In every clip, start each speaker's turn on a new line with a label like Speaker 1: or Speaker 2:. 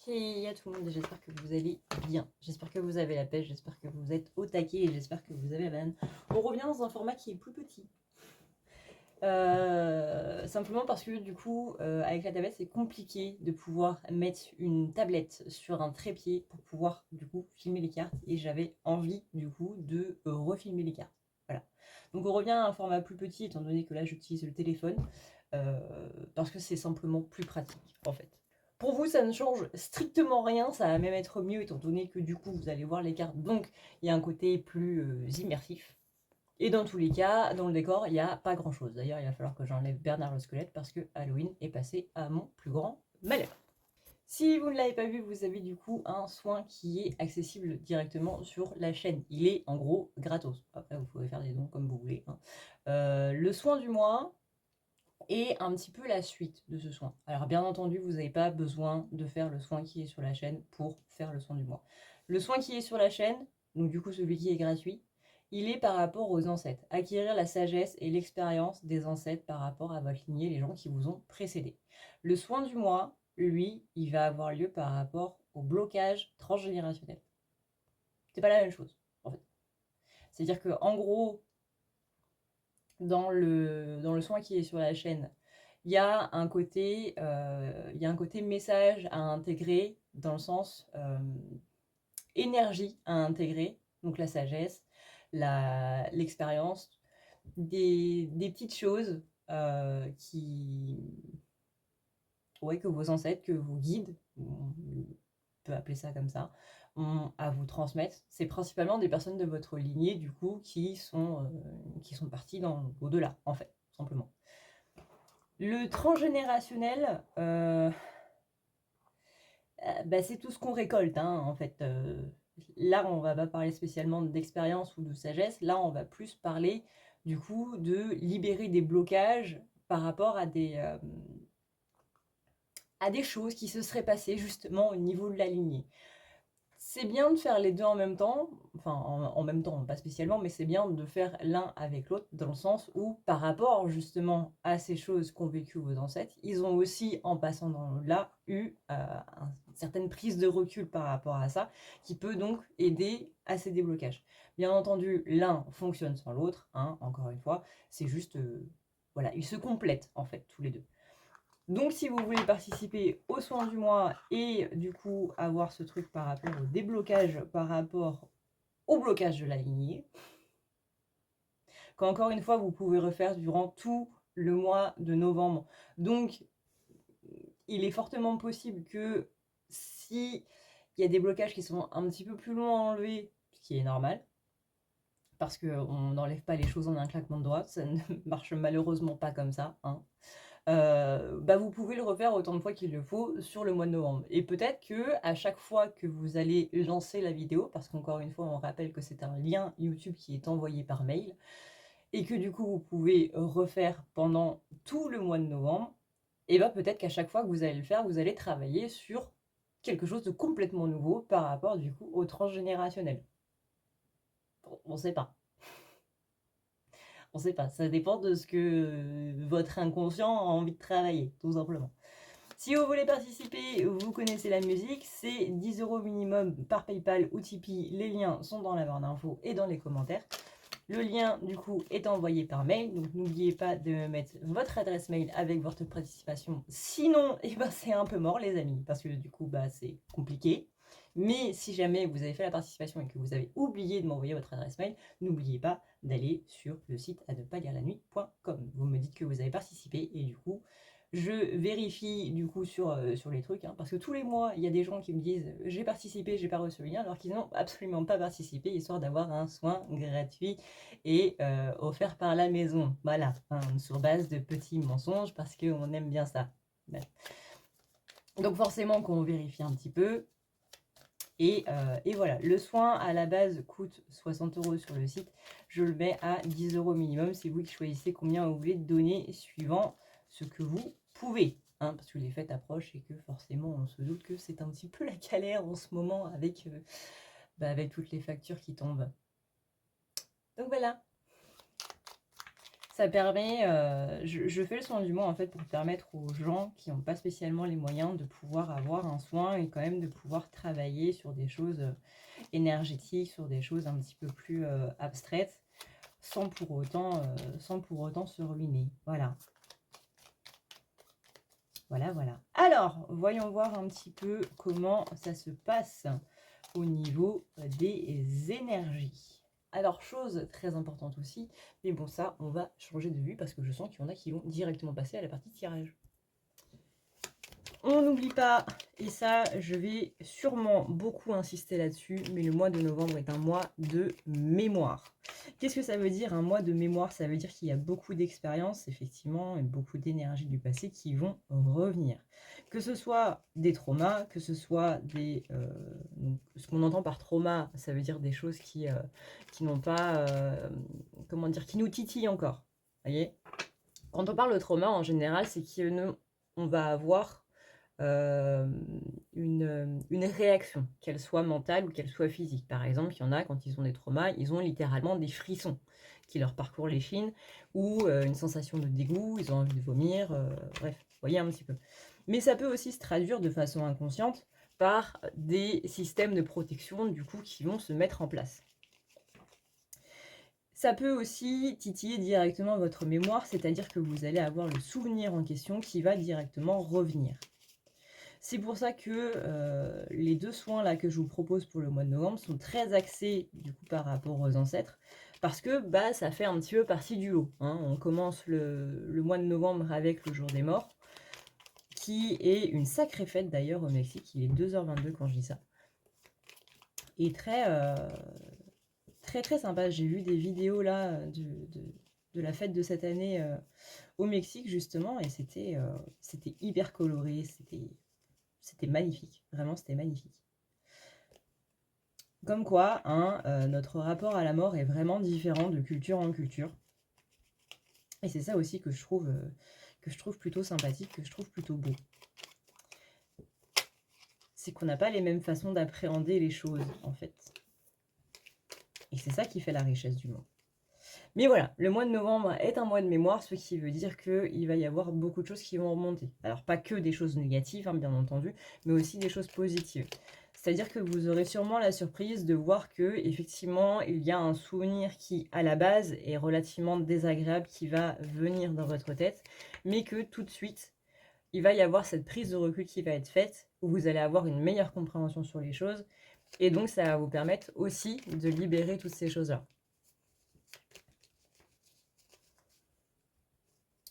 Speaker 1: Hey à tout le monde, j'espère que vous allez bien, j'espère que vous avez la pêche, j'espère que vous êtes au taquet et j'espère que vous avez la banane. On revient dans un format qui est plus petit. Simplement parce que du coup, avec la tablette, c'est compliqué de pouvoir mettre une tablette sur un trépied pour pouvoir du coup filmer les cartes et j'avais envie du coup de refilmer les cartes. Voilà. Donc on revient à un format plus petit étant donné que là j'utilise le téléphone parce que c'est simplement plus pratique en fait. Pour vous, ça ne change strictement rien, ça va même être mieux étant donné que du coup vous allez voir les cartes, donc il y a un côté plus immersif. Et dans tous les cas, dans le décor, il n'y a pas grand chose. D'ailleurs, il va falloir que j'enlève Bernard le squelette parce que Halloween est passé à mon plus grand malheur. Si vous ne l'avez pas vu, vous avez du coup un soin qui est accessible directement sur la chaîne. Il est en gros gratos. Après, vous pouvez faire des dons comme vous voulez. Le soin du mois est un petit peu la suite de ce soin. Alors bien entendu, vous n'avez pas besoin de faire le soin qui est sur la chaîne pour faire le soin du mois. Le soin qui est sur la chaîne, donc du coup celui qui est gratuit, il est par rapport aux ancêtres. Acquérir la sagesse et l'expérience des ancêtres par rapport à votre lignée, les gens qui vous ont précédé. Le soin du mois, lui, il va avoir lieu par rapport au blocage transgénérationnel. C'est pas la même chose, en fait. C'est-à-dire que en gros, dans le soin qui est sur la chaîne, il y a un côté message à intégrer dans le sens énergie à intégrer, donc la sagesse, l'expérience, des petites choses que vos ancêtres, que vos guides, on peut appeler ça comme ça, ont à vous transmettre. C'est principalement des personnes de votre lignée, du coup, qui sont parties dans au-delà, en fait, simplement. Le transgénérationnel, c'est tout ce qu'on récolte, hein, en fait. Là, on va pas parler spécialement d'expérience ou de sagesse. Là, on va plus parler, du coup, de libérer des blocages par rapport à des choses qui se seraient passées justement au niveau de la lignée. C'est bien de faire les deux en même temps, enfin en même temps, pas spécialement, mais c'est bien de faire l'un avec l'autre, dans le sens où, par rapport justement à ces choses qu'ont vécues vos ancêtres, ils ont aussi, en passant dans là, eu une certaine prise de recul par rapport à ça, qui peut donc aider à ces déblocages. Bien entendu, l'un fonctionne sans l'autre, hein, encore une fois, c'est juste, voilà, ils se complètent en fait, tous les deux. Donc si vous voulez participer aux soins du mois et du coup avoir ce truc par rapport au déblocage, par rapport au blocage de la lignée, qu'encore une fois vous pouvez refaire durant tout le mois de novembre. Donc il est fortement possible que si il y a des blocages qui sont un petit peu plus longs à enlever, ce qui est normal, parce qu'on n'enlève pas les choses en un claquement de doigts, ça ne marche malheureusement pas comme ça, hein. Vous pouvez le refaire autant de fois qu'il le faut sur le mois de novembre. Et peut-être que à chaque fois que vous allez lancer la vidéo, parce qu'encore une fois, on rappelle que c'est un lien YouTube qui est envoyé par mail, et que du coup vous pouvez refaire pendant tout le mois de novembre, et peut-être qu'à chaque fois que vous allez le faire, vous allez travailler sur quelque chose de complètement nouveau par rapport du coup au transgénérationnel. On ne sait pas. On ne sait pas, ça dépend de ce que votre inconscient a envie de travailler, tout simplement. Si vous voulez participer, vous connaissez la musique, c'est 10 € minimum par PayPal ou Tipeee. Les liens sont dans la barre d'infos et dans les commentaires. Le lien, du coup, est envoyé par mail. Donc, n'oubliez pas de mettre votre adresse mail avec votre participation. Sinon, c'est un peu mort, les amis, parce que du coup, c'est compliqué. Mais si jamais vous avez fait la participation et que vous avez oublié de m'envoyer votre adresse mail, n'oubliez pas d'aller sur le site à ne pas lire la nuit.com. Vous me dites que vous avez participé et du coup, je vérifie du coup sur les trucs, hein, parce que tous les mois, il y a des gens qui me disent « j'ai participé, j'ai pas reçu le lien », alors qu'ils n'ont absolument pas participé, histoire d'avoir un soin gratuit et offert par la maison. Voilà, hein, sur base de petits mensonges, parce qu'on aime bien ça. Bref. Donc forcément qu'on vérifie un petit peu. Et voilà, le soin à la base coûte 60 € sur le site. Je le mets à 10 € minimum. C'est vous qui choisissez combien vous voulez donner suivant ce que vous pouvez. Hein, parce que les fêtes approchent et que forcément on se doute que c'est un petit peu la galère en ce moment avec, avec toutes les factures qui tombent. Donc voilà. Ça permet, je fais le soin du mois en fait pour permettre aux gens qui n'ont pas spécialement les moyens de pouvoir avoir un soin et quand même de pouvoir travailler sur des choses énergétiques, sur des choses un petit peu plus abstraites, sans pour autant se ruiner. Voilà. Voilà, voilà. Alors, voyons voir un petit peu comment ça se passe au niveau des énergies. Alors, chose très importante aussi, mais bon, ça, on va changer de vue parce que je sens qu'il y en a qui vont directement passer à la partie tirage. On n'oublie pas, et ça, je vais sûrement beaucoup insister là-dessus, mais le mois de novembre est un mois de mémoire. Qu'est-ce que ça veut dire un mois de mémoire? Ça veut dire qu'il y a beaucoup d'expériences, effectivement, et beaucoup d'énergie du passé qui vont revenir. Que ce soit des traumas, que ce soit des... donc, ce qu'on entend par trauma, ça veut dire des choses qui n'ont pas... comment dire, qui nous titillent encore. Voyez, quand on parle de trauma, en général, c'est qu'on va avoir une réaction, qu'elle soit mentale ou qu'elle soit physique. Par exemple, il y en a, quand ils ont des traumas, ils ont littéralement des frissons qui leur parcourent l'échine, ou une sensation de dégoût, ils ont envie de vomir, bref, vous voyez un petit peu. Mais ça peut aussi se traduire de façon inconsciente par des systèmes de protection, du coup, qui vont se mettre en place. Ça peut aussi titiller directement votre mémoire, c'est-à-dire que vous allez avoir le souvenir en question qui va directement revenir. C'est pour ça que les deux soins là que je vous propose pour le mois de novembre sont très axés du coup par rapport aux ancêtres, parce que bah, ça fait un petit peu partie du lot. Hein. On commence le mois de novembre avec le jour des morts, qui est une sacrée fête d'ailleurs au Mexique. Il est 2h22 quand je dis ça. Et très très sympa. J'ai vu des vidéos là de la fête de cette année au Mexique justement, et c'était hyper coloré, c'était magnifique, vraiment c'était magnifique. Comme quoi, hein, notre rapport à la mort est vraiment différent de culture en culture. Et c'est ça aussi que je trouve plutôt sympathique, que je trouve plutôt beau. C'est qu'on n'a pas les mêmes façons d'appréhender les choses, en fait. Et c'est ça qui fait la richesse du monde. Mais voilà, le mois de novembre est un mois de mémoire, ce qui veut dire qu'il va y avoir beaucoup de choses qui vont remonter. Alors pas que des choses négatives, hein, bien entendu, mais aussi des choses positives. C'est-à-dire que vous aurez sûrement la surprise de voir que effectivement il y a un souvenir qui à la base est relativement désagréable qui va venir dans votre tête, mais que tout de suite il va y avoir cette prise de recul qui va être faite, où vous allez avoir une meilleure compréhension sur les choses, et donc ça va vous permettre aussi de libérer toutes ces choses-là.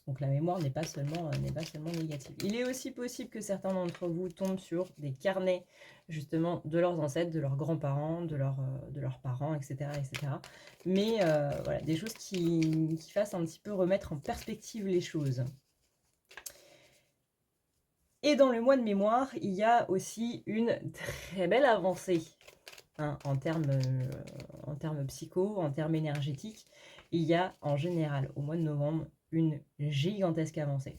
Speaker 1: Donc la mémoire n'est pas seulement négative. Il est aussi possible que certains d'entre vous tombent sur des carnets justement de leurs ancêtres, de leurs grands-parents, de leurs parents, etc. etc. Mais voilà, des choses qui fassent un petit peu remettre en perspective les choses. Et dans le mois de mémoire, il y a aussi une très belle avancée hein, en termes psycho, en termes énergétiques. Il y a en général au mois de novembre une gigantesque avancée.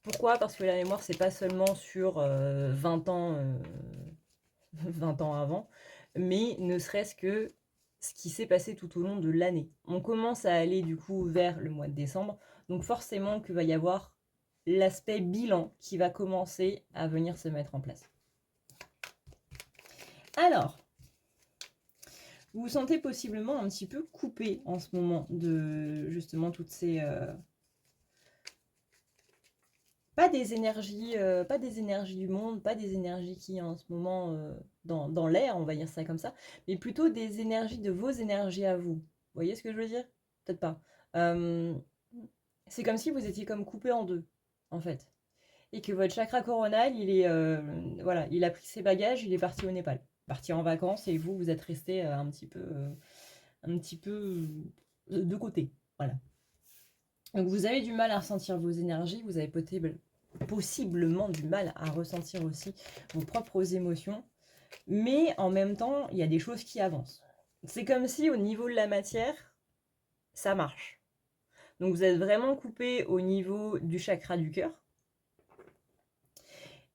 Speaker 1: Pourquoi? Parce que la mémoire, c'est pas seulement sur 20 ans, 20 ans avant, mais ne serait-ce que ce qui s'est passé tout au long de l'année. On commence à aller du coup vers le mois de décembre, donc forcément qu'il va y avoir l'aspect bilan qui va commencer à venir se mettre en place. Alors, vous vous sentez possiblement un petit peu coupé en ce moment de justement toutes ces... pas des énergies du monde, pas des énergies qui en ce moment dans l'air, on va dire ça comme ça, mais plutôt des énergies de vos énergies à vous. Vous voyez ce que je veux dire? Peut-être pas. C'est comme si vous étiez comme coupé en deux, en fait. Et que votre chakra coronal, il est voilà, il a pris ses bagages, il est parti au Népal, parti en vacances, et vous êtes resté un petit peu de côté. Voilà. Donc vous avez du mal à ressentir vos énergies, vous avez possiblement du mal à ressentir aussi vos propres émotions, mais en même temps, il y a des choses qui avancent. C'est comme si au niveau de la matière, ça marche. Donc vous êtes vraiment coupé au niveau du chakra du cœur.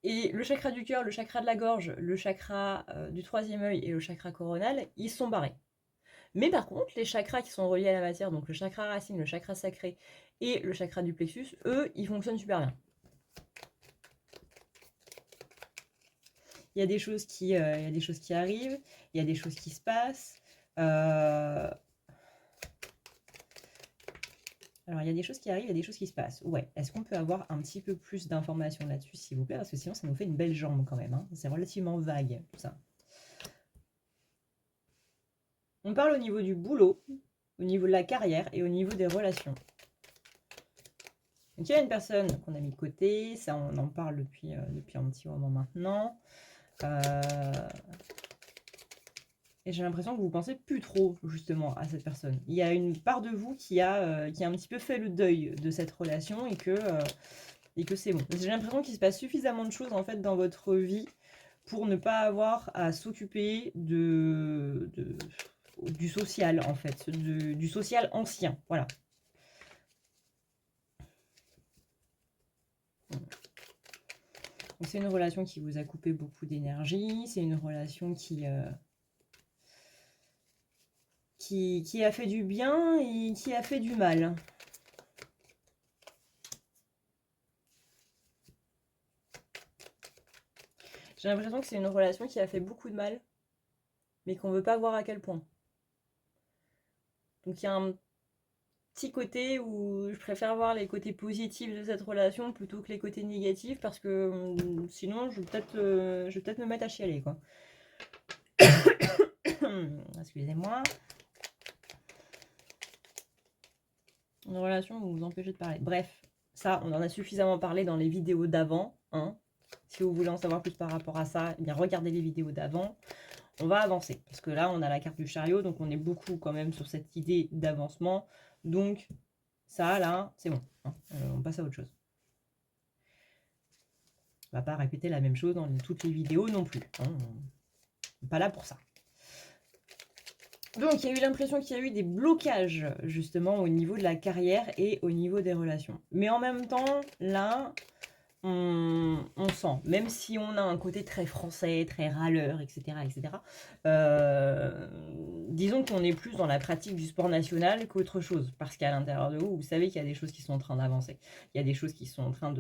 Speaker 1: Et le chakra du cœur, le chakra de la gorge, le chakra du troisième œil et le chakra coronal, ils sont barrés. Mais par contre, les chakras qui sont reliés à la matière, donc le chakra racine, le chakra sacré et le chakra du plexus, eux, ils fonctionnent super bien. Il y a des choses qui arrivent, il y a des choses qui se passent. Alors, il y a des choses qui arrivent, il y a des choses qui se passent. Ouais, est-ce qu'on peut avoir un petit peu plus d'informations là-dessus, s'il vous plaît? Parce que sinon, ça nous fait une belle jambe quand même, hein. C'est relativement vague, tout ça. On parle au niveau du boulot, au niveau de la carrière et au niveau des relations. Donc, il y a une personne qu'on a mis de côté, ça on en parle depuis un petit moment maintenant. Et j'ai l'impression que vous pensez plus trop justement à cette personne. Il y a une part de vous qui a un petit peu fait le deuil de cette relation et que c'est bon. J'ai l'impression qu'il se passe suffisamment de choses en fait dans votre vie pour ne pas avoir à s'occuper du social en fait, du social ancien. Voilà. Donc c'est une relation qui vous a coupé beaucoup d'énergie, c'est une relation qui a fait du bien et qui a fait du mal. J'ai l'impression que c'est une relation qui a fait beaucoup de mal, mais qu'on ne veut pas voir à quel point. Donc il y a un petit côté où je préfère voir les côtés positifs de cette relation plutôt que les côtés négatifs, parce que sinon je vais peut-être me mettre à chialer, quoi. Excusez-moi. Une relation où vous vous empêchez de parler. Bref, ça, on en a suffisamment parlé dans les vidéos d'avant, hein. Si vous voulez en savoir plus par rapport à ça, eh bien regardez les vidéos d'avant. On va avancer, parce que là, on a la carte du chariot, donc on est beaucoup quand même sur cette idée d'avancement. Donc, ça, là, c'est bon. Hein. On passe à autre chose. On va pas répéter la même chose dans toutes les vidéos non plus. Hein. On n'est pas là pour ça. Donc, il y a eu l'impression qu'il y a eu des blocages, justement, au niveau de la carrière et au niveau des relations. Mais en même temps, là, on sent, même si on a un côté très français, très râleur, etc., disons qu'on est plus dans la pratique du sport national qu'autre chose. Parce qu'à l'intérieur de vous, vous savez qu'il y a des choses qui sont en train d'avancer. Il y a des choses qui sont en train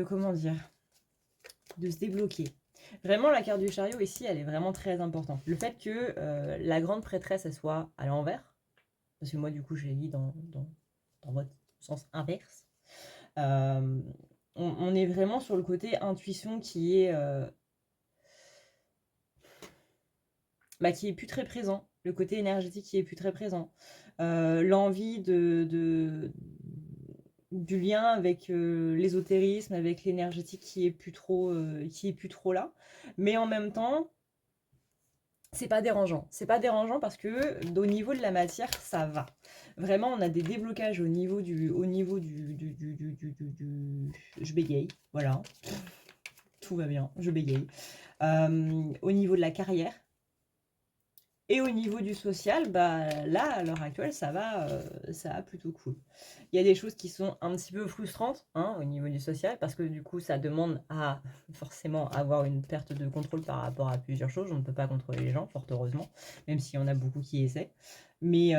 Speaker 1: comment dire, de se débloquer. Vraiment, la carte du chariot ici, elle est vraiment très importante. Le fait que la grande prêtresse, elle soit à l'envers, parce que moi, du coup, je l'ai mis dans votre sens inverse. On est vraiment sur le côté intuition qui est plus très présent, le côté énergétique qui est plus très présent, l'envie du lien avec l'ésotérisme, avec l'énergétique qui est plus trop là, mais en même temps c'est pas dérangeant. C'est pas dérangeant parce que au niveau de la matière, ça va. Vraiment, on a des déblocages au niveau du je bégaye, voilà. Tout va bien, je bégaye. Au niveau de la carrière et au niveau du social, bah là, à l'heure actuelle, ça va plutôt cool. Il y a des choses qui sont un petit peu frustrantes hein, au niveau du social parce que du coup, ça demande à forcément avoir une perte de contrôle par rapport à plusieurs choses. On ne peut pas contrôler les gens, fort heureusement, même s'il y en a beaucoup qui essaient. Mais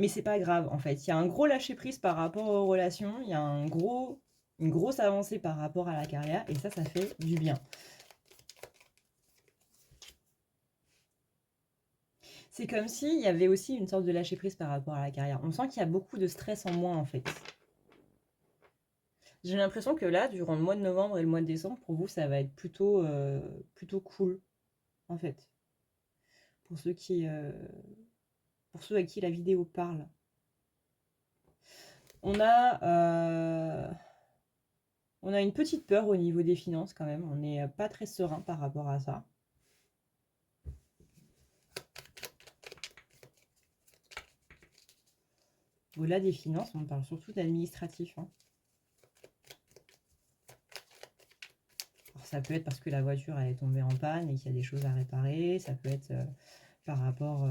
Speaker 1: c'est pas grave en fait. Il y a un gros lâcher prise par rapport aux relations. Il y a une grosse avancée par rapport à la carrière et ça fait du bien. C'est comme s'il y avait aussi une sorte de lâcher prise par rapport à la carrière. On sent qu'il y a beaucoup de stress en moins en fait. J'ai l'impression que là, durant le mois de novembre et le mois de décembre, pour vous, ça va être plutôt cool en fait. Pour ceux à qui la vidéo parle. On a une petite peur au niveau des finances quand même. On n'est pas très serein par rapport à ça. Au-delà des finances, on parle surtout d'administratif. Hein. Alors, ça peut être parce que la voiture elle est tombée en panne et qu'il y a des choses à réparer. Ça peut être par rapport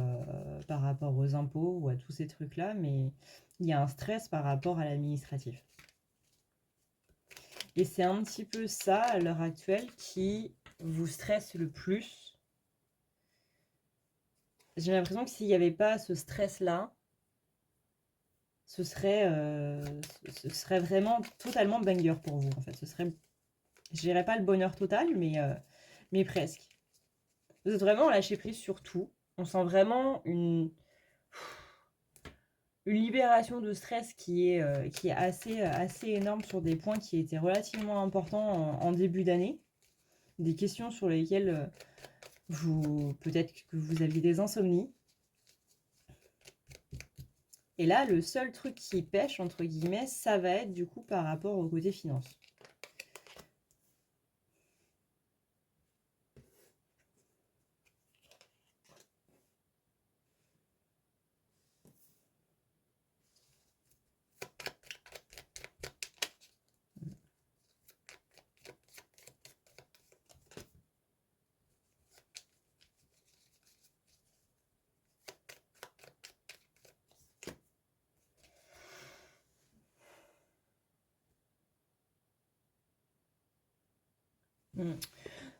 Speaker 1: aux impôts ou à tous ces trucs-là. Mais il y a un stress par rapport à l'administratif. Et c'est un petit peu ça, à l'heure actuelle, qui vous stresse le plus? J'ai l'impression que s'il n'y avait pas ce stress-là, ce serait vraiment totalement banger pour vous, en fait. Ce serait, je dirais pas le bonheur total, mais presque. Vous êtes vraiment lâché prise sur tout. On sent vraiment une libération de stress qui est assez énorme sur des points qui étaient relativement importants en début d'année. Des questions sur lesquelles peut-être que vous aviez des insomnies. Et là, le seul truc qui pêche, entre guillemets, ça va être du coup par rapport au côté finance.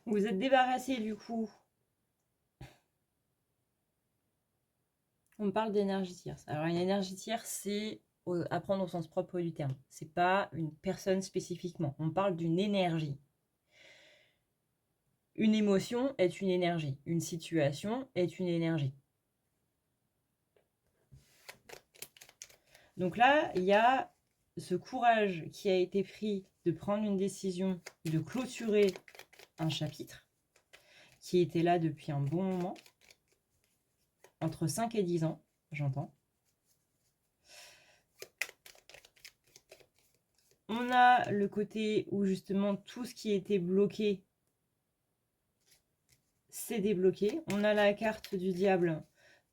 Speaker 1: Vous êtes débarrassé du coup. On parle d'énergie tierce. Alors une énergie tierce, c'est à prendre au sens propre du terme. C'est pas une personne spécifiquement. On parle d'une énergie. Une émotion est une énergie. Une situation est une énergie. Donc là, il y a ce courage qui a été pris de prendre une décision, de clôturer un chapitre qui était là depuis un bon moment, entre 5 et 10 ans, j'entends. On a le côté où justement tout ce qui était bloqué s'est débloqué. On a la carte du diable.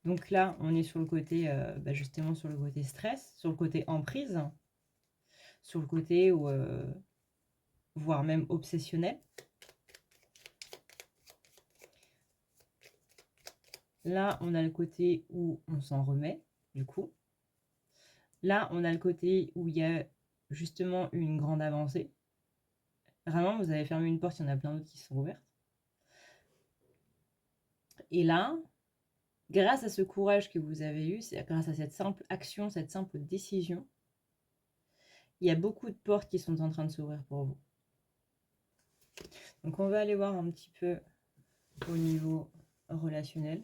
Speaker 1: Donc là, on est sur le côté, justement sur le côté stress, sur le côté emprise, sur le côté voire même obsessionnel. Là, on a le côté où on s'en remet, du coup. Là, on a le côté où il y a justement une grande avancée. Vraiment, vous avez fermé une porte, il y en a plein d'autres qui sont ouvertes. Et là, grâce à ce courage que vous avez eu, c'est grâce à cette simple action, cette simple décision, il y a beaucoup de portes qui sont en train de s'ouvrir pour vous. Donc on va aller voir un petit peu au niveau relationnel.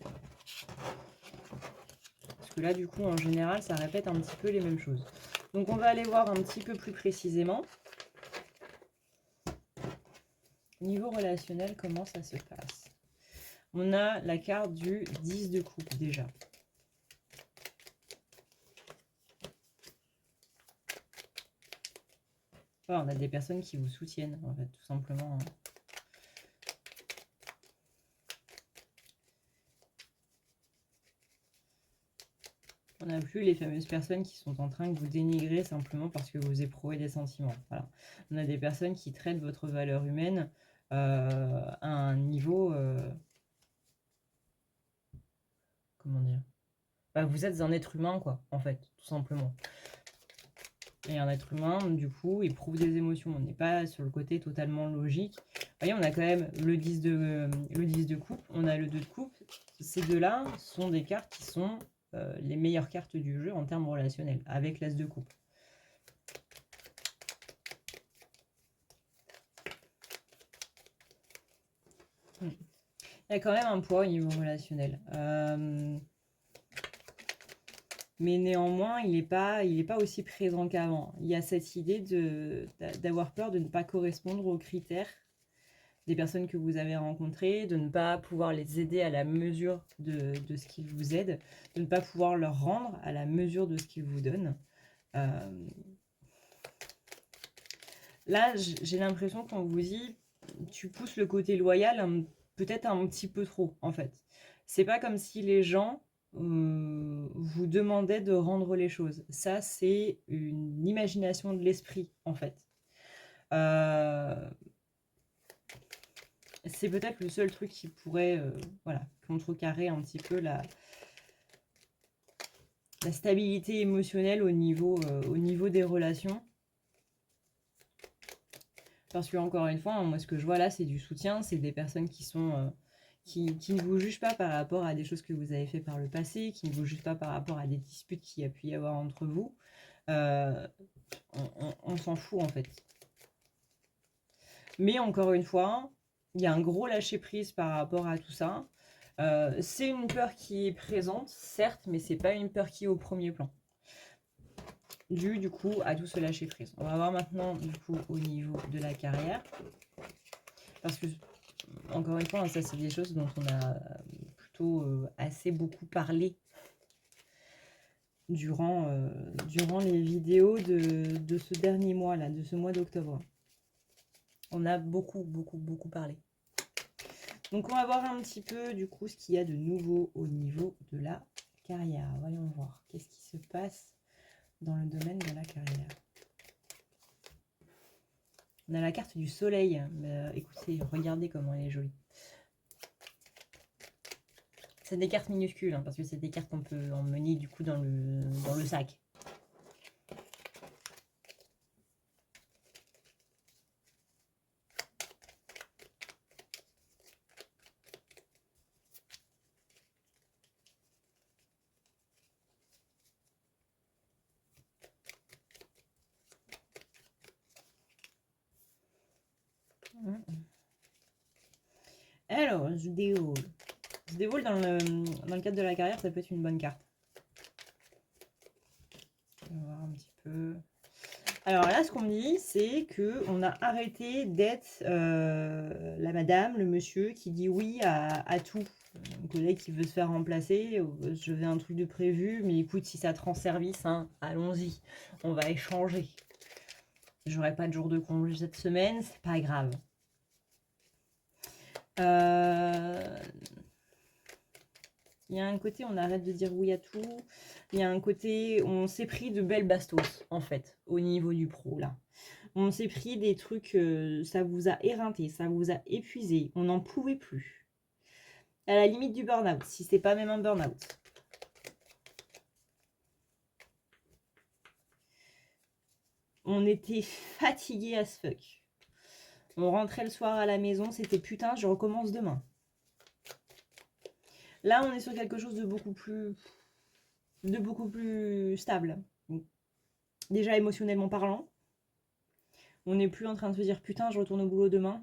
Speaker 1: Parce que là, du coup, en général, ça répète un petit peu les mêmes choses. Donc on va aller voir un petit peu plus précisément. Niveau relationnel, comment ça se passe? On a la carte du 10 de coupe déjà. Voilà, on a des personnes qui vous soutiennent, en fait, tout simplement. On n'a plus les fameuses personnes qui sont en train de vous dénigrer simplement parce que vous éprouvez des sentiments. Voilà. On a des personnes qui traitent votre valeur humaine à un niveau... comment dire, vous êtes un être humain, quoi, en fait, tout simplement. Et un être humain, du coup, éprouve des émotions. On n'est pas sur le côté totalement logique. Vous voyez, on a quand même le 10 de coupe, on a le 2 de coupe. Ces deux-là sont des cartes qui sont les meilleures cartes du jeu en termes relationnels, avec l'as de coupe. Il y a quand même un poids au niveau relationnel. Mais néanmoins, il n'est pas aussi présent qu'avant. Il y a cette idée d'avoir peur de ne pas correspondre aux critères des personnes que vous avez rencontrées, de ne pas pouvoir les aider à la mesure de ce qu'ils vous aident, de ne pas pouvoir leur rendre à la mesure de ce qu'ils vous donnent. Là, j'ai l'impression qu'on vous dit, tu pousses le côté loyal peut-être un petit peu trop, en fait. C'est pas comme si les gens vous demandaient de rendre les choses. Ça, c'est une imagination de l'esprit, en fait. C'est peut-être le seul truc qui pourrait contrecarrer un petit peu la stabilité émotionnelle au niveau des relations. Parce que encore une fois, hein, moi ce que je vois là, c'est du soutien, c'est des personnes qui sont qui ne vous jugent pas par rapport à des choses que vous avez fait par le passé, qui ne vous jugent pas par rapport à des disputes qu'il y a pu y avoir entre vous. Euh, on s'en fout en fait. Mais encore une fois, il y a un gros lâcher-prise par rapport à tout ça. C'est une peur qui est présente, certes, mais c'est pas une peur qui est au premier plan. Du coup à tout ce lâcher-prise. On va voir maintenant du coup au niveau de la carrière. Parce que, encore une fois, ça c'est des choses dont on a plutôt assez beaucoup parlé durant les vidéos de ce dernier mois là, de ce mois d'octobre. On a beaucoup parlé. Donc on va voir un petit peu du coup ce qu'il y a de nouveau au niveau de la carrière. Voyons voir qu'est-ce qui se passe dans le domaine de la carrière. On a la carte du soleil. Écoutez, regardez comment elle est jolie. C'est des cartes minuscules, hein, parce que c'est des cartes qu'on peut emmener du coup dans le sac. Alors, je déroule. Je déroule dans le cadre de la carrière, ça peut être une bonne carte. On va voir un petit peu. Alors là, ce qu'on me dit, c'est qu'on a arrêté d'être la madame, le monsieur qui dit oui à tout. Un collègue qui veut se faire remplacer, je veux un truc de prévu, mais écoute, si ça te rend service, hein, allons-y, on va échanger. J'aurai pas de jour de congé cette semaine, c'est pas grave. Il y a un côté, on arrête de dire oui à tout. Il y a un côté, on s'est pris de belles bastos, en fait, au niveau du pro, là. On s'est pris des trucs, ça vous a éreinté, ça vous a épuisé. On n'en pouvait plus. À la limite du burn-out, si c'est pas même un burn-out. On était fatigué as fuck. On rentrait le soir à la maison, c'était putain, je recommence demain. Là, on est sur quelque chose de beaucoup plus stable. Déjà émotionnellement parlant. On n'est plus en train de se dire putain, je retourne au boulot demain.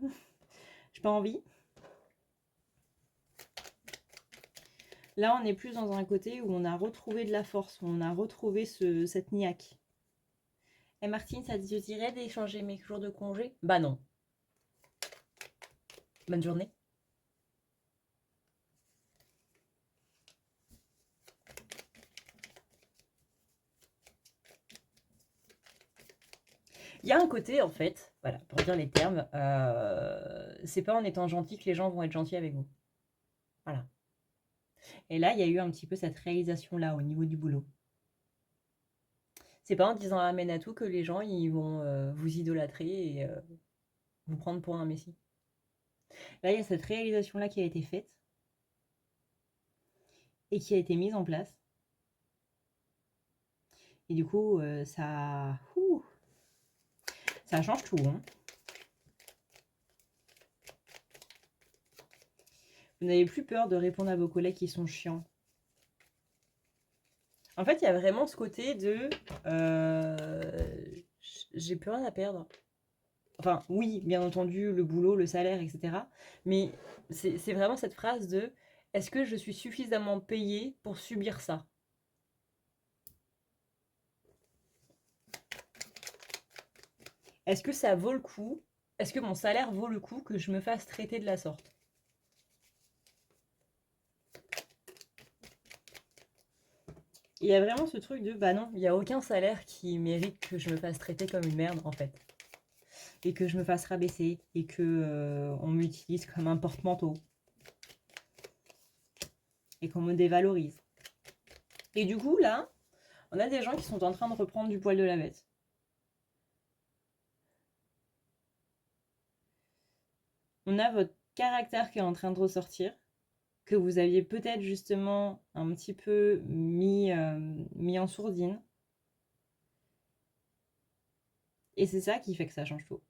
Speaker 1: J'ai pas envie. Là, on est plus dans un côté où on a retrouvé de la force, où on a retrouvé cette niaque. Et Martine, ça te dirait d'échanger mes jours de congé? Bah non. Bonne journée. Il y a un côté, en fait, voilà, pour dire les termes, c'est pas en étant gentil que les gens vont être gentils avec vous. Voilà. Et là, il y a eu un petit peu cette réalisation-là au niveau du boulot. C'est pas en disant amen à tout que les gens ils vont vous idolâtrer et vous prendre pour un messie. Là, il y a cette réalisation-là qui a été faite et qui a été mise en place. Et du coup, ça change tout. Hein. Vous n'avez plus peur de répondre à vos collègues qui sont chiants. En fait, il y a vraiment ce côté de j'ai plus rien à perdre. Enfin, oui, bien entendu, le boulot, le salaire, etc. Mais c'est vraiment cette phrase de est-ce que je suis suffisamment payée pour subir ça? Est-ce que ça vaut le coup? Est-ce que mon salaire vaut le coup que je me fasse traiter de la sorte? Il y a vraiment ce truc de bah non, il n'y a aucun salaire qui mérite que je me fasse traiter comme une merde en fait. Et que je me fasse rabaisser et que on m'utilise comme un porte-manteau. Et qu'on me dévalorise. Et du coup là, on a des gens qui sont en train de reprendre du poil de la bête. On a votre caractère qui est en train de ressortir, que vous aviez peut-être justement un petit peu mis en sourdine. Et c'est ça qui fait que ça change tout.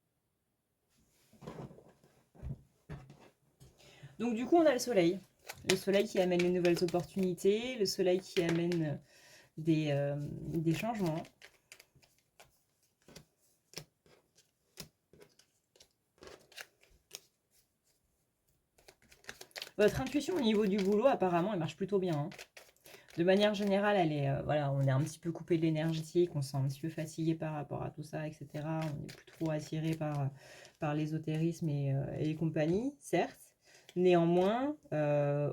Speaker 1: Donc du coup, on a le soleil. Le soleil qui amène les nouvelles opportunités, le soleil qui amène des changements. Votre intuition au niveau du boulot, apparemment, elle marche plutôt bien. Hein. De manière générale, elle est, voilà, on est un petit peu coupé de l'énergétique, on se sent un petit peu fatigué par rapport à tout ça, etc. On n'est plus trop attiré par l'ésotérisme et compagnie, certes. Néanmoins,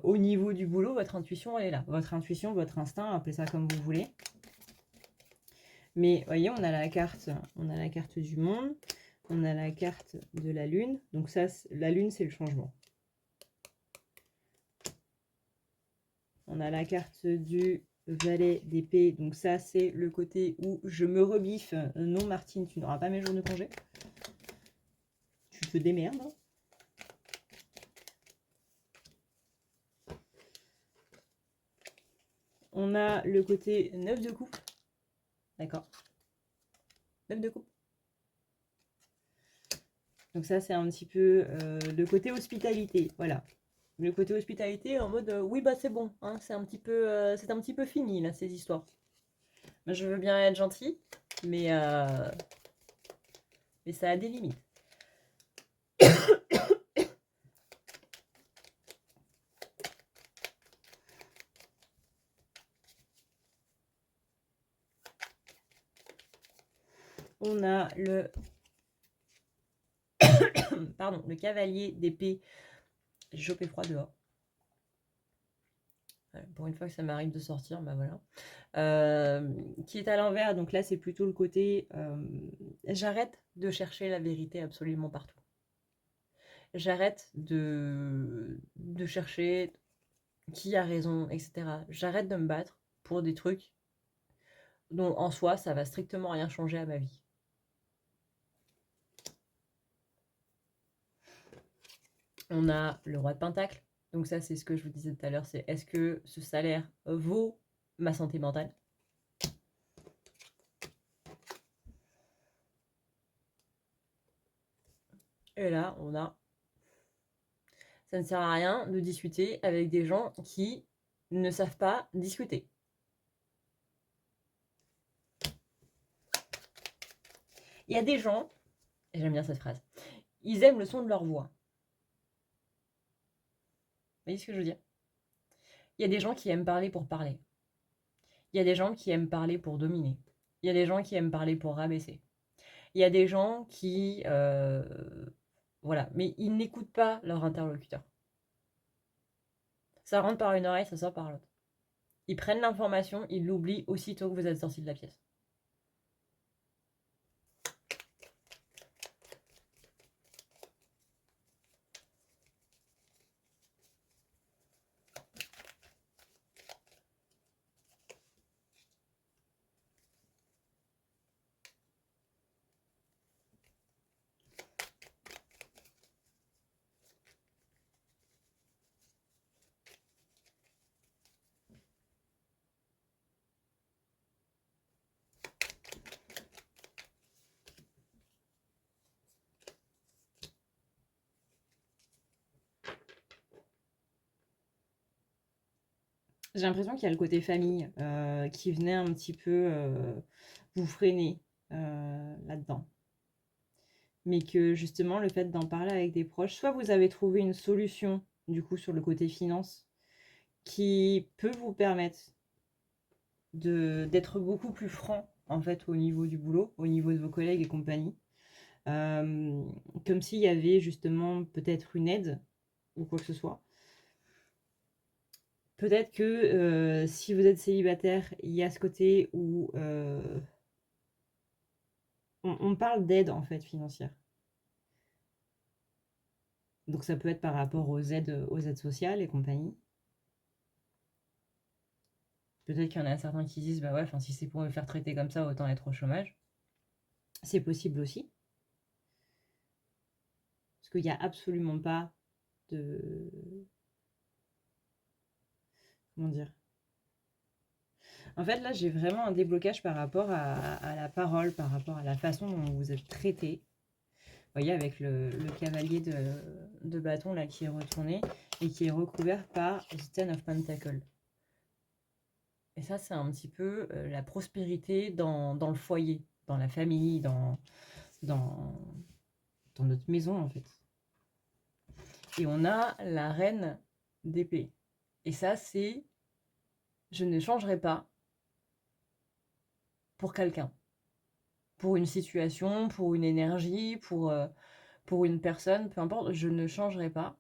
Speaker 1: au niveau du boulot, votre intuition, elle est là. Votre intuition, votre instinct, appelez ça comme vous voulez. Mais voyez, on a la carte du monde, on a la carte de la lune. Donc ça, la lune, c'est le changement. On a la carte du valet d'épée. Donc ça, c'est le côté où je me rebiffe. Non, Martine, tu n'auras pas mes jours de congé. Tu te démerdes. On a le côté 9 de coupe. D'accord. 9 de coupe. Donc ça, c'est un petit peu le côté hospitalité. Voilà. Le côté hospitalité en mode oui, bah c'est bon. Hein, c'est un petit peu fini, là, ces histoires. Je veux bien être gentil, mais ça a des limites. On a le pardon, le cavalier d'épée. J'ai chopé froid dehors. Pour une fois que ça m'arrive de sortir, bah voilà. Qui est à l'envers, donc là c'est plutôt le côté j'arrête de chercher la vérité absolument partout. J'arrête de chercher qui a raison, etc. J'arrête de me battre pour des trucs dont en soi ça va strictement rien changer à ma vie. On a le roi de Pentacle. Donc ça, c'est ce que je vous disais tout à l'heure, c'est est-ce que ce salaire vaut ma santé mentale? Et là, on a... Ça ne sert à rien de discuter avec des gens qui ne savent pas discuter. Il y a des gens, et j'aime bien cette phrase, ils aiment le son de leur voix. Vous voyez ce que je veux dire? Il y a des gens qui aiment parler pour parler. Il y a des gens qui aiment parler pour dominer. Il y a des gens qui aiment parler pour rabaisser. Il y a des gens qui... voilà, mais ils n'écoutent pas leur interlocuteur. Ça rentre par une oreille, ça sort par l'autre. Ils prennent l'information, ils l'oublient aussitôt que vous êtes sorti de la pièce. J'ai l'impression qu'il y a le côté famille qui venait un petit peu vous freiner là-dedans. Mais que justement, le fait d'en parler avec des proches, soit vous avez trouvé une solution, du coup, sur le côté finance, qui peut vous permettre d'être beaucoup plus franc, en fait, au niveau du boulot, au niveau de vos collègues et compagnie. Comme s'il y avait justement peut-être une aide ou quoi que ce soit. Peut-être que si vous êtes célibataire, il y a ce côté où on parle d'aide en fait financière. Donc ça peut être par rapport aux aides sociales et compagnie. Peut-être qu'il y en a certains qui disent bah ouais, si c'est pour me faire traiter comme ça, autant être au chômage. C'est possible aussi. Parce qu'il n'y a absolument pas de... Comment dire? En fait, là, j'ai vraiment un déblocage par rapport à la parole, par rapport à la façon dont vous êtes traité. voyez, avec le cavalier de bâton là qui est retourné et qui est recouvert par The Ten of Pentacles. Et ça, c'est un petit peu la prospérité dans le foyer, dans la famille, dans notre maison, en fait. Et on a la reine d'épée. Et ça, c'est je ne changerai pas pour quelqu'un, pour une situation, pour une énergie, pour une personne, peu importe, je ne changerai pas.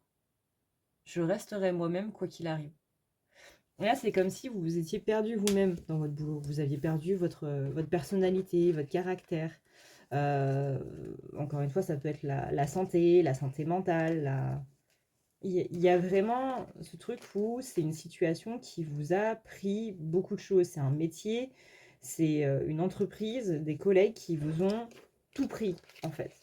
Speaker 1: Je resterai moi-même quoi qu'il arrive. Et là, c'est comme si vous vous étiez perdu vous-même dans votre boulot. Vous aviez perdu votre personnalité, votre caractère. Encore une fois, ça peut être la santé mentale. Il y a vraiment ce truc où c'est une situation qui vous a pris beaucoup de choses. C'est un métier, c'est une entreprise, des collègues qui vous ont tout pris, en fait.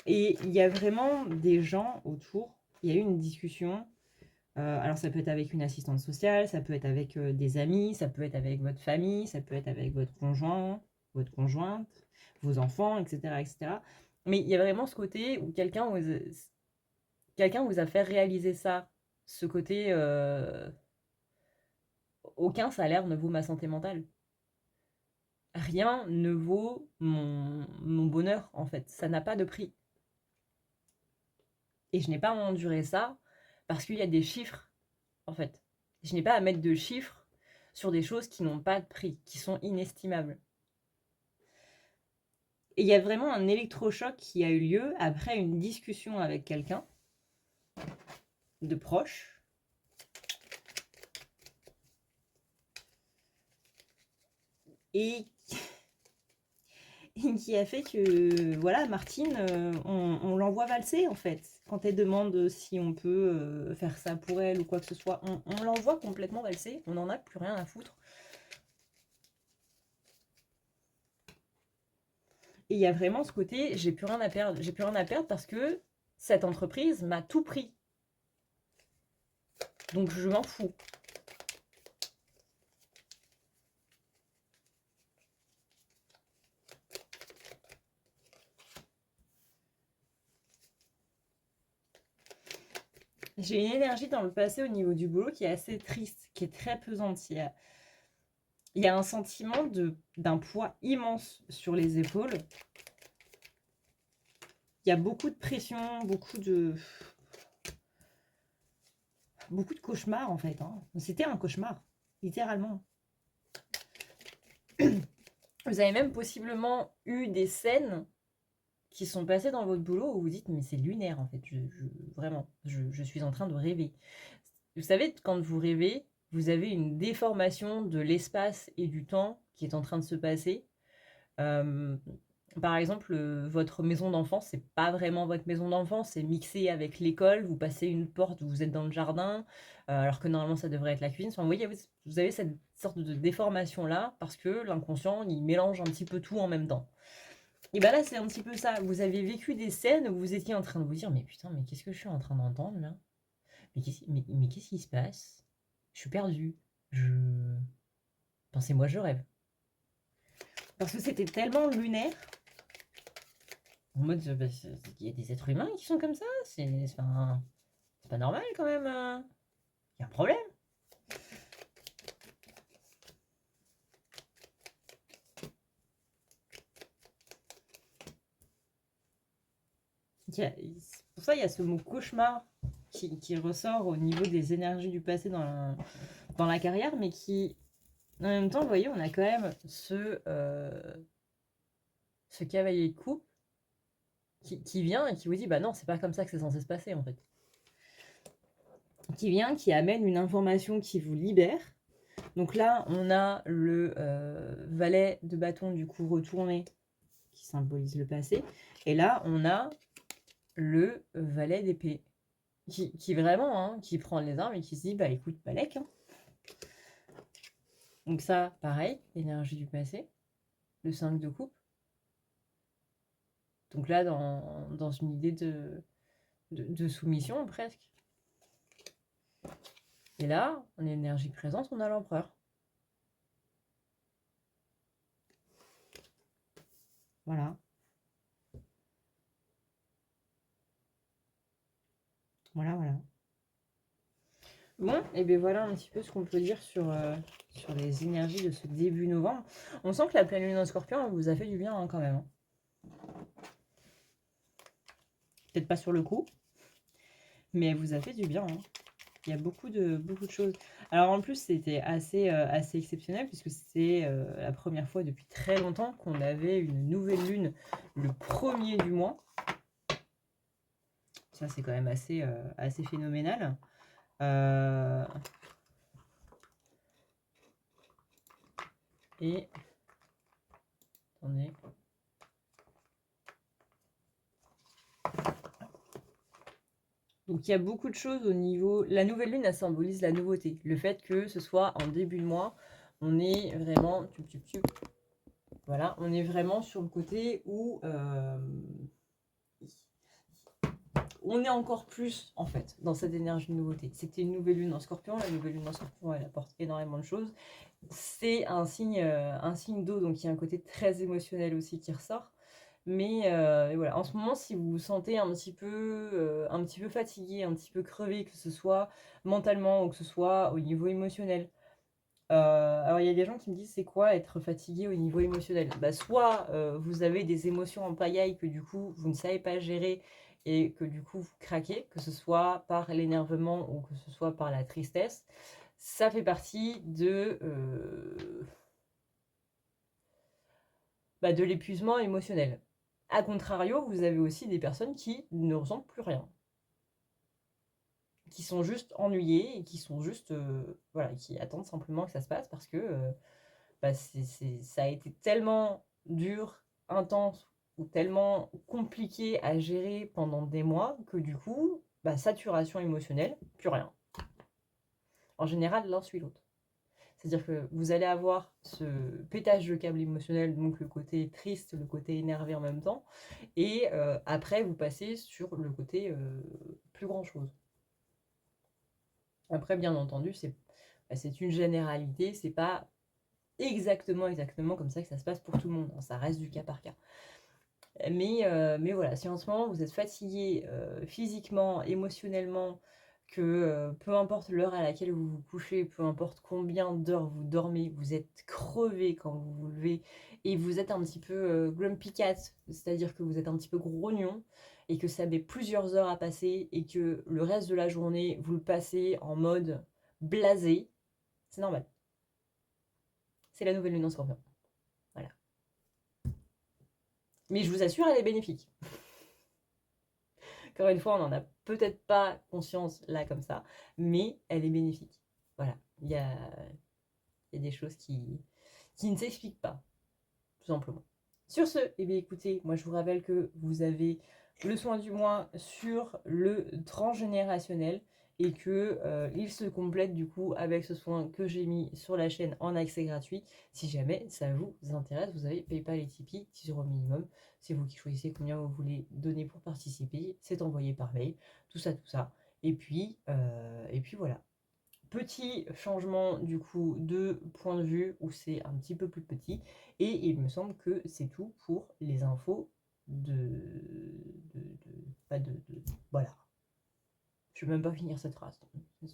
Speaker 1: Et il y a vraiment des gens autour. Il y a eu une discussion. Alors ça peut être avec une assistante sociale, ça peut être avec des amis, ça peut être avec votre famille, ça peut être avec votre conjoint, votre conjointe, vos enfants, etc., etc. Mais il y a vraiment ce côté où quelqu'un vous a fait réaliser ça, ce côté aucun salaire ne vaut ma santé mentale. Rien ne vaut mon bonheur, en fait. Ça n'a pas de prix. Et je n'ai pas à endurer ça parce qu'il y a des chiffres, en fait. Je n'ai pas à mettre de chiffres sur des choses qui n'ont pas de prix, qui sont inestimables. Et il y a vraiment un électrochoc qui a eu lieu après une discussion avec quelqu'un de proche. Et qui a fait que, voilà, Martine, on l'envoie valser, en fait. Quand elle demande si on peut faire ça pour elle ou quoi que ce soit, on l'envoie complètement valser. On n'en a plus rien à foutre. Et il y a vraiment ce côté, j'ai plus rien à perdre. J'ai plus rien à perdre parce que cette entreprise m'a tout pris. Donc je m'en fous. J'ai une énergie dans le passé au niveau du boulot qui est assez triste, qui est très pesante. Il y a un sentiment d'un poids immense sur les épaules. Il y a beaucoup de pression, beaucoup de cauchemars en fait. Hein. C'était un cauchemar, littéralement. Vous avez même possiblement eu des scènes qui sont passées dans votre boulot où vous dites mais c'est lunaire en fait. Vraiment, je suis en train de rêver. Vous savez, quand vous rêvez, vous avez une déformation de l'espace et du temps qui est en train de se passer. Par exemple, votre maison d'enfance, c'est pas vraiment votre maison d'enfance, c'est mixé avec l'école, vous passez une porte, vous êtes dans le jardin, alors que normalement ça devrait être la cuisine. Enfin, vous voyez, vous avez cette sorte de déformation-là, parce que l'inconscient, il mélange un petit peu tout en même temps. Et ben là, c'est un petit peu ça. Vous avez vécu des scènes où vous étiez en train de vous dire, mais putain, mais qu'est-ce que je suis en train d'entendre là? Mais qu'est-ce qui se passe? Je suis perdue. Pensez-moi, je rêve. Parce que c'était tellement lunaire. En mode, bah, il y a des êtres humains qui sont comme ça. C'est pas normal quand même. Il y a un problème. Pour ça, il y a ce mot cauchemar qui ressort au niveau des énergies du passé dans la carrière, mais qui, en même temps, vous voyez, on a quand même ce cavalier de coupe qui vient et qui vous dit, bah non, c'est pas comme ça que c'est censé se passer en fait. Qui vient, qui amène une information qui vous libère. Donc là, on a le valet de bâton du coup retourné qui symbolise le passé. Et là, on a le valet d'épée qui vraiment, hein, qui prend les armes et qui se dit, bah écoute, Balek. Hein. Donc ça, pareil, énergie du passé. Le 5 de coupe. Donc là, dans une idée de soumission presque. Et là, en énergie présente, on a l'empereur. Voilà. Voilà, voilà. Bon, et bien voilà un petit peu ce qu'on peut dire sur les énergies de ce début novembre. On sent que la pleine lune en Scorpion vous a fait du bien hein, quand même. Peut-être pas sur le coup, mais elle vous a fait du bien. Hein. Il y a beaucoup de choses. Alors en plus, c'était assez exceptionnel puisque c'est la première fois depuis très longtemps qu'on avait une nouvelle lune le 1er du mois. Ça, c'est quand même assez phénoménal. Et attendez. Donc il y a beaucoup de choses au niveau... La nouvelle lune, elle symbolise la nouveauté. Le fait que ce soit en début de mois, on est vraiment... Voilà, on est vraiment sur le côté où... on est encore plus, en fait, dans cette énergie de nouveauté. C'était une nouvelle lune en Scorpion. La nouvelle lune en Scorpion, elle apporte énormément de choses. C'est un signe d'eau, donc il y a un côté très émotionnel aussi qui ressort. Mais voilà, en ce moment, si vous vous sentez un petit peu fatigué, un petit peu crevé, que ce soit mentalement ou que ce soit au niveau émotionnel. Alors il y a des gens qui me disent c'est quoi être fatigué au niveau émotionnel. Bah, soit vous avez des émotions en pagaille que du coup vous ne savez pas gérer et que du coup vous craquez, que ce soit par l'énervement ou que ce soit par la tristesse. Ça fait partie de l'épuisement émotionnel. A contrario, vous avez aussi des personnes qui ne ressentent plus rien, qui sont juste ennuyées et qui sont juste, voilà, qui attendent simplement que ça se passe parce que ça a été tellement dur, intense ou tellement compliqué à gérer pendant des mois que du coup, saturation émotionnelle, plus rien. En général, l'un suit l'autre. C'est-à-dire que vous allez avoir ce pétage de câble émotionnel, donc le côté triste, le côté énervé en même temps, et après vous passez sur le côté plus grand chose. Après, bien entendu, c'est une généralité, c'est pas exactement comme ça que ça se passe pour tout le monde, hein, ça reste du cas par cas. Mais voilà, si en ce moment vous êtes fatigué physiquement, émotionnellement, que peu importe l'heure à laquelle vous vous couchez, peu importe combien d'heures vous dormez, vous êtes crevé quand vous vous levez et vous êtes un petit peu grumpy cat, c'est-à-dire que vous êtes un petit peu grognon et que ça met plusieurs heures à passer et que le reste de la journée vous le passez en mode blasé, c'est normal. C'est la nouvelle lune en Scorpion. Voilà. Mais je vous assure, elle est bénéfique. Encore une fois, on n'en a peut-être pas conscience là comme ça, mais elle est bénéfique. Voilà, il y a des choses qui ne s'expliquent pas, tout simplement. Sur ce, eh bien, écoutez, moi je vous rappelle que vous avez le soin du mois sur le transgénérationnel et que il se complète du coup avec ce soin que j'ai mis sur la chaîne en accès gratuit. Si jamais ça vous intéresse, vous avez PayPal et Tipeee, 10 € minimum. C'est vous qui choisissez combien vous voulez donner pour participer. C'est envoyé par mail, tout ça, tout ça. Et puis voilà. Petit changement du coup de point de vue où c'est un petit peu plus petit et il me semble que c'est tout pour les infos voilà. Je vais même pas finir cette phrase. Je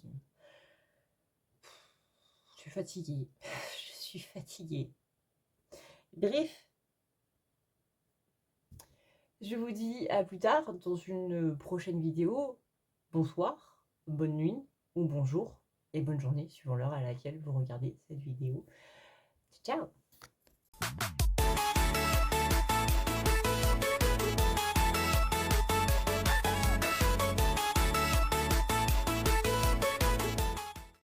Speaker 1: suis fatiguée. Je suis fatiguée. Bref, je vous dis à plus tard dans une prochaine vidéo. Bonsoir, bonne nuit ou bonjour et bonne journée suivant l'heure à laquelle vous regardez cette vidéo. Ciao!